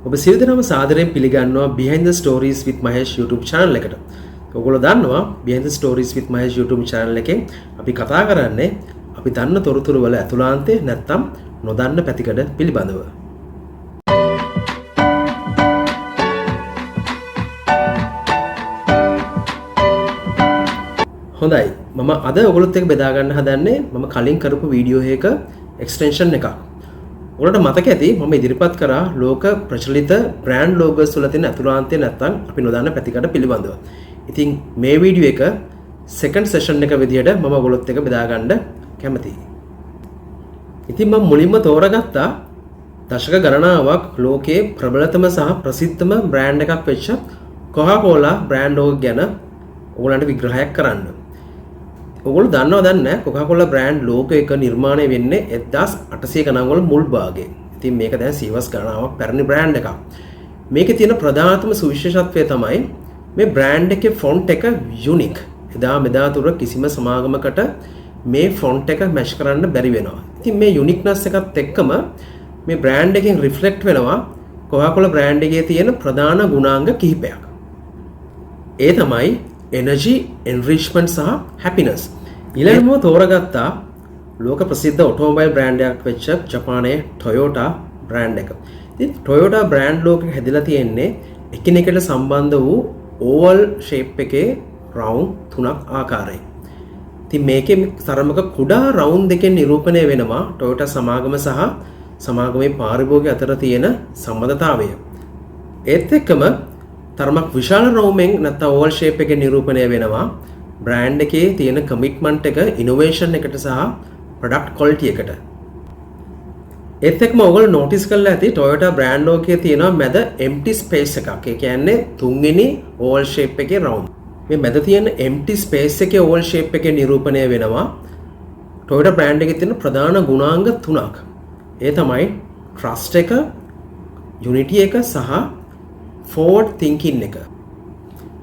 ඔබ සියලු දෙනාම සාදරයෙන් පිළිගන්නවා Behind the Stories with Mahesh YouTube channel එකට. ඔයගොල්ලෝ දන්නවා Behind the Stories with Mahesh YouTube channel එකෙන් අපි කතා කරන්නේ අපි දන්න තොරතුරු වල ඇතුළාන්තය නැත්නම් නොදන්න පැතිකඩ පිළිබඳව. හොඳයි. මම අද ඔයගොල්ලොත් එක්ක බෙදා ගන්න හදන්නේ මම කලින් කරපු වීඩියෝ එකක එක්ස්ටෙන්ෂන් එකක්. ඔයාලට මතක ඇති මම ඉදිරිපත් කරා ලෝක ප්‍රචලිත බ්‍රෑන්ඩ් ලෝගෝස් වල තියෙන අතුලාන්තය නැත්නම් අපි නොදන්න පැතිකඩ පිළිබඳව. ඉතින් මේ වීඩියෝ එක සෙකන්ඩ් සෙෂන් එක විදියට මම ඔයගොල්ලොත් එක්ක බෙදා ගන්න කැමතියි. ඉතින් මම මුලින්ම තෝරගත්තා දශක ගණනාවක් ලෝකයේ ප්‍රබලතම සහ ප්‍රසිද්ධම බ්‍රෑන්ඩ් එකක් වෙච්ච Coca-Cola බ්‍රෑන්ඩ් ලෝගෝ ගැන ඔයගොල්ලන්ට විග්‍රහයක් කරන්න. ඔයගොල්ලෝ දන්නවද නැහැ Coca-Cola බ්‍රෑන්ඩ් ලෝගෝ එක නිර්මාණය වෙන්නේ 1800 ගණන් වල මුල් භාගයේ. ඉතින් මේක දැන් සීවස් ගණනාවක් පැරණි බ්‍රෑන්ඩ් එකක්. මේකේ තියෙන ප්‍රධානතම සුවිශේෂත්වය තමයි මේ බ්‍රෑන්ඩ් එකේ ෆොන්ට් එක යුනික්. එදා මෙදා තුර කිසිම සමාගමකට මේ ෆොන්ට් එක මැච් කරන්න බැරි වෙනවා. ඉතින් මේ යුනික්නස් එකත් එක්කම මේ බ්‍රෑන්ඩ් එකෙන් රිෆ්ලෙක්ට් වෙනවා Coca-Cola බ්‍රෑන්ඩ් එකේ තියෙන ප්‍රධාන ගුණාංග කිහිපයක්. ඒ තමයි energy, enrichment සහ happiness. ඊළඟම තෝරගත්තා ලෝක ප්‍රසිද්ධ ඔටෝමොබයිල් බ්‍රෑන්ඩ් එකක් වෙච්ච ජපානයේ Toyota බ්‍රෑන්ඩ් එක. ඉතින් Toyota බ්‍රෑන්ඩ් ලෝකෙ හැදිලා තියෙන්නේ එකිනෙකට සම්බන්ධ වූ oval shape එකේ round තුනක් ආකාරයි. ඉතින් මේකේ තරමක කුඩා round දෙකෙන් නිරූපණය වෙනවා Toyota සමාගම සහ සමාගමේ පාරිභෝගික අතර තියෙන සම්බන්ධතාවය. ඒත් එක්කම තරමක් විශාල රෝමෙන් නැත්නම් ඕවල් ෂේප් එකේ නිරූපණය වෙනවා බ්‍රෑන්ඩ් එකේ තියෙන කමිට්මන්ට් එක ඉනෝවේෂන් එකට සහ ප්‍රොඩක්ට් ක්වොලිටි එකට. ඒත් එක්කම ඔයගොල්ලෝ නොටිස් කරලා ඇති Toyota බ්‍රෑන්ඩ් ලෝකයේ තියෙන මැද empty space එකක්. ඒ කියන්නේ තුන්වෙනි ඕවල් ෂේප් එකේ රවුන්ඩ්. මේ මැද තියෙන empty space එකේ ඕවල් ෂේප් එකේ නිරූපණය වෙනවා Toyota බ්‍රෑන්ඩ් එකේ තියෙන ප්‍රධාන ගුණාංග තුනක්. ඒ තමයි trust එක, unity එක සහ forward thinking එක.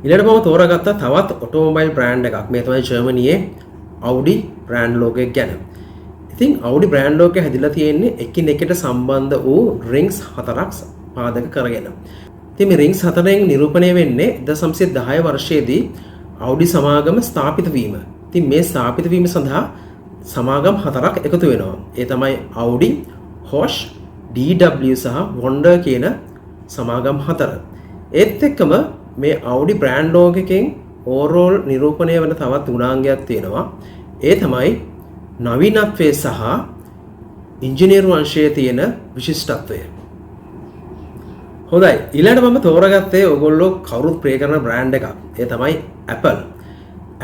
ඊළඟට මම තෝරාගත්ත තවත් ඔටෝමොබයිල් බ්‍රෑන්ඩ් එකක්. මේ තමයි ජර්මනියේ Audi බ්‍රෑන්ඩ් ලෝගෝ එක ගැන. ඉතින් Audi බ්‍රෑන්ඩ් ලෝගෝ හැදිලා තියෙන්නේ එකිනෙකට සම්බන්ධ වූ rings හතරක් පාදක කරගෙන. ඉතින් මේ rings හතරෙන් නිරූපණය වෙන්නේ 1910 වර්ෂයේදී Audi සමාගම ස්ථාපිත වීම. ඉතින් මේ ස්ථාපිත වීම සඳහා සමාගම් හතරක් එකතු වෙනවා. ඒ තමයි Audi, Horsch, DW සහ Honda කියන සමාගම් හතර. ඒත් එක්කම මේ Audi බ්‍රෑන්ඩ් ලෝගෝ එකෙන් ඕවර්ऑල් නිරූපණය වෙන තවත් ගුණාංගයක් තියෙනවා. ඒ තමයි නවීනත්වයේ සහ ඉංජිනේරු අංශයේ තියෙන විශිෂ්ටත්වය. හොඳයි. ඊළඟට මම තෝරාගත්තේ ඔයගොල්ලෝ කවුරුත් ප්‍රේ කරන බ්‍රෑන්ඩ් එකක්. ඒ තමයි Apple.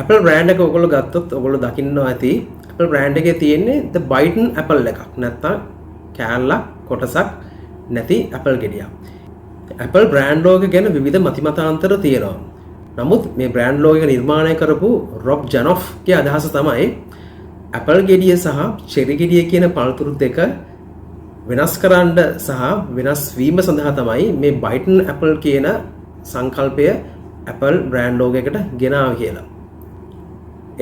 Apple බ්‍රෑන්ඩ් එක ඔයගොල්ලෝ ගත්තොත් ඔයගොල්ලෝ දකින්නවා ඇති Apple බ්‍රෑන්ඩ් එකේ තියෙන්නේ the bitten apple එකක්. නැත්තම් කෑල්ලක් කොටසක් නැති Apple ගෙඩියක්. Apple බ්‍රෑන්ඩ් ලෝගෝ ගැන විවිධ මතිමතාන්තර තියෙනවා. නමුත් මේ බ්‍රෑන්ඩ් ලෝගෝ එක නිර්මාණය කරපු රොබ් ජනොෆ්ගේ අදහස තමයි Apple ගෙඩිය සහ චෙරි ගෙඩිය කියන පළතුරු දෙක වෙනස් කරන්න සහ වෙනස් වීම සඳහා තමයි මේ බයිටන් Apple කියන සංකල්පය Apple බ්‍රෑන්ඩ් ලෝගෝ එකට ගෙනාවේ කියලා.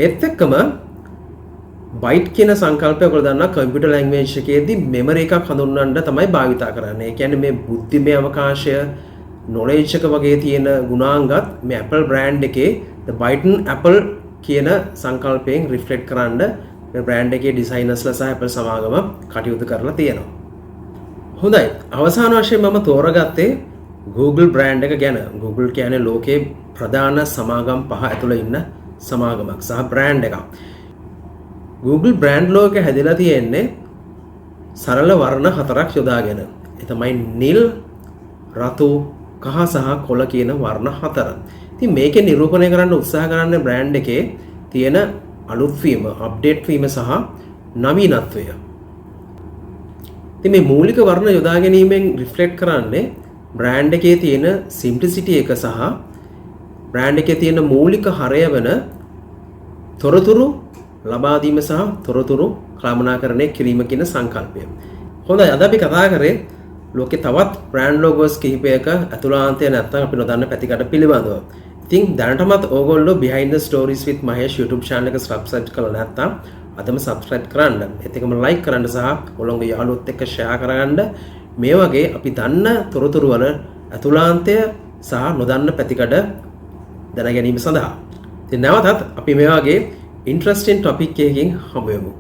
ඒත් එක්කම බයිට් කියන සංකල්පය ඔයගොල්ලෝ දන්නා කම්පියුටර් ලැන්ග්වේජ් එකේදී මෙමරි එකක් හඳුන්වන්න තමයි භාවිතා කරන්නේ. ඒ කියන්නේ මේ බුද්ධිමය අවකාශය, knowledge එක වගේ තියෙන ගුණාංගත් මේ Apple බ්‍රෑන්ඩ් එකේ the bitten apple කියන සංකල්පයෙන් රිෆ්ලෙක්ට් කරන්න මේ බ්‍රෑන්ඩ් එකේ ඩිසයිනර්ස්ලා සහ Apple සමාගම කටයුතු කරලා තියෙනවා. හොඳයි. අවසාන වශයෙන් මම තෝරාගත්තේ Google බ්‍රෑන්ඩ් එක ගැන. Google කියන්නේ ලෝකයේ ප්‍රධාන සමාගම් 5 ඇතුළේ ඉන්න සමාගමක් සහ බ්‍රෑන්ඩ් එකක්. Google බ්‍රෑන්ඩ් ලෝගෝ එක හැදිලා තියෙන්නේ සරල වර්ණ හතරක් යොදාගෙන. ඒ තමයි නිල්, රතු, කහ සහ කොළ කියන වර්ණ හතර. ඉතින් මේකේ නිරූපණය කරන්න උත්සාහ කරන බ්‍රෑන්ඩ් එකේ තියෙන අලුත් වීම, අප්ඩේට් වීම සහ නවීනත්වය. ඉතින් මේ මූලික වර්ණ යොදා ගැනීමෙන් රිෆ්ලෙක්ට් කරන්නේ බ්‍රෑන්ඩ් එකේ තියෙන සිම්ප්ලිසිටි එක සහ බ්‍රෑන්ඩ් එකේ තියෙන මූලික හරය වෙන තොරතුරු ලබා දීම සහ තොරතුරු කළමනාකරණය කිරීම කියන සංකල්පය. හොඳයි. අද අපි කතා කරේ ලෝකේ තවත් බ්‍රෑන්ඩ් ලෝගෝස් කිහිපයක අතුලාන්තය නැත්නම් අපි නොදන්න පැතිකඩ පිළිබඳව. ඉතින් දැනටමත් ඕගොල්ලෝ Behind the Stories with Mahesh YouTube channel එක subscribe කරලා නැත්නම් අදම subscribe කරන්න. ඒත් එකම like කරන්න සහ ඔයගොල්ලෝගේ යාළුවොත් එක්ක share කරගන්න. මේ වගේ අපි දන්න තොරතුරු වල අතුලාන්තය සහ නොදන්න පැතිකඩ දැන ගැනීම සඳහා. ඉතින් නැවතත් අපි මේ වගේ ඉන්ට්‍රස්ටිං ටොපික් එකකින් හමු වෙමු.